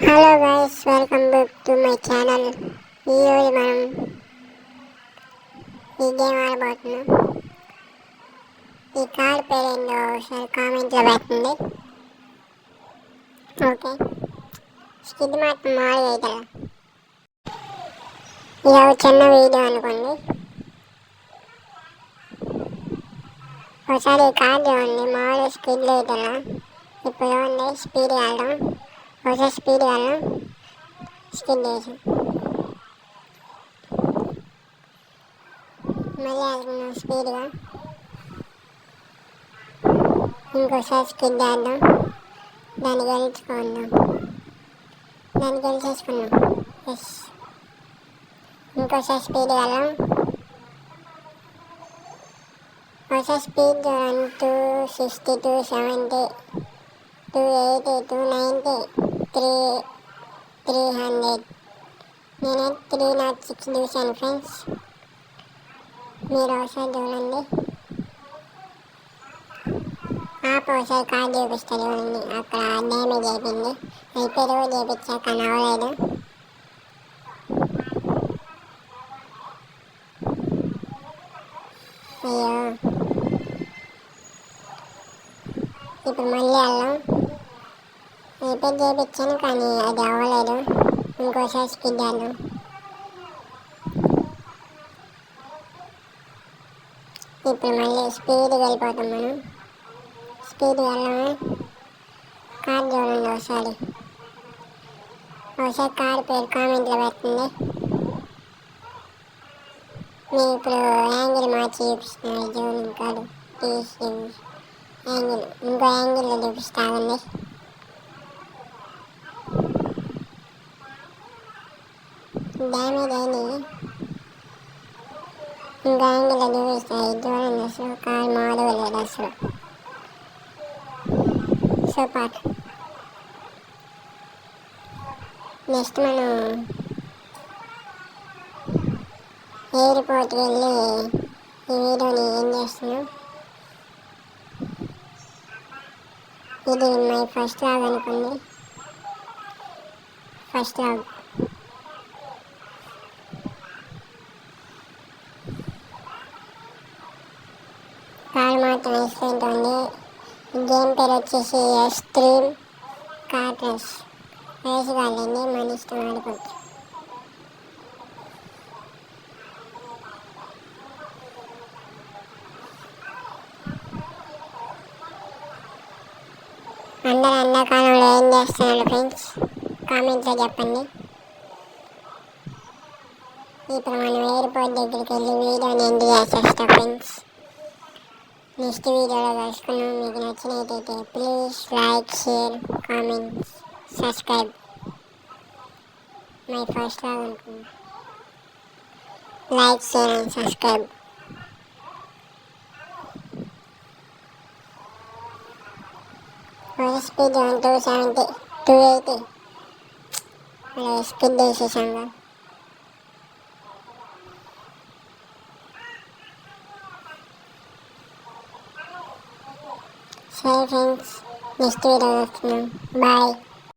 Hello guys, welcome back to my channel. ఈరోజు మనం ఈ గేమ్ ఆడబోతున్నాం. ఈ కార్డ్ పేరు ఏందో ఒకసారి కామెంట్లో పెట్టండి. ఓకే, స్కిడ్ మాత్రం మామూలుగా అవుతుందా? ఇది ఒక చిన్న వీడియో అనుకోండి. ఒకసారి ఈ కార్డు చూడండి, మామూలుగా స్కిడ్లు అవుతుందా? ఇప్పుడు చూడండి, స్పీడ్ వెళ్ళడం, ఒకసారి స్పీడ్ వెళ్ళడం, స్కిడ్ వేసాం, మళ్ళీ వెళ్తున్నాం స్పీడ్గా, ఇంకోసారి స్కిడ్ వేద్దాం, దాన్ని గెలుచుకుందాం, దాన్ని గెలిచేసుకున్నాం. ఎస్, ఇంకోసారి స్పీడ్ వెళ్ళాం, ఒకసారి స్పీడ్ చూడండి, 260, 270, 280, 290, 300. నేనే 306 చూశాను ఫ్రెండ్స్. మీరు ఒకసారి చూడండి. ఒకసారి కార్డు చూపిస్తారు చూడండి, అక్కడ డ్యామేజ్ అయిపోయింది. రిపేర్ కూడా చేయించాక నవ్వలేదు. అయ్యో, ఇప్పుడు మళ్ళీ వెళ్ళాం. రిపేర్ చేయించాను కానీ అది అవ్వలేదు. ఇంకోసారి స్కిడ్ చేద్దాం. ఇప్పుడు మళ్ళీ స్పీడ్గా వెళ్ళిపోతాం మనం. స్పీడ్ వెళ్ళాము. కార్డు చూడండి ఒకసారి కార్డు పేరు కామెంట్లో పెట్టండి. నేను ఇప్పుడు యాంగిల్ మార్చి చూపిస్తున్నాను. జూనింగ్ కార్డు తీసి యాంగిల్ ఇంకో యాంగిల్లో చూపిస్తామండి. డ్యామేజ్ అయింది, ఇంకో యాంగిల్లో చూపిస్తాయి. చూడండి, అసలు కారు మామూలుగా లేదు అసలు. సూపర్. నెక్స్ట్ మనం ఎయిర్పోర్ట్కి వెళ్ళి ఈ వీడియోని ఏం చేస్తున్నాం. ఇది మై ఫస్ట్ లాగ్ అనుకోండి. ఫస్ట్ లాగ్ కార్ మాత్రం ఎక్సలెంట్ ఉంది. గేమ్ పేరు వచ్చేసి ఎక్స్ట్రీమ్ కార్ రేస్. రేస్ కాదండి, మన ఇష్టం ఆడుకోవచ్చు. అందరూ ఎండాకాలంలో ఏం చేస్తున్నారు ఫ్రెండ్స్, కామెంట్లో చెప్పండి. ఇప్పుడు మనం ఎయిర్పోర్ట్ దగ్గరికి వెళ్ళి వీడియోని ఎంజాయ్ చేసేస్తాం ఫ్రెండ్స్. నెక్స్ట్ వీడియోలో కలుసుకున్నాం. మీకు నచ్చినట్టయితే please like, share, comments, subscribe. My first vlog అనుకున్నా. Like, share and subscribe. Speed 270, 280 అలా స్పీడ్ వేసేసాం. సరే ఫ్రెండ్స్, నెక్స్ట్ వీడియో వస్తున్నాం. బాయ్.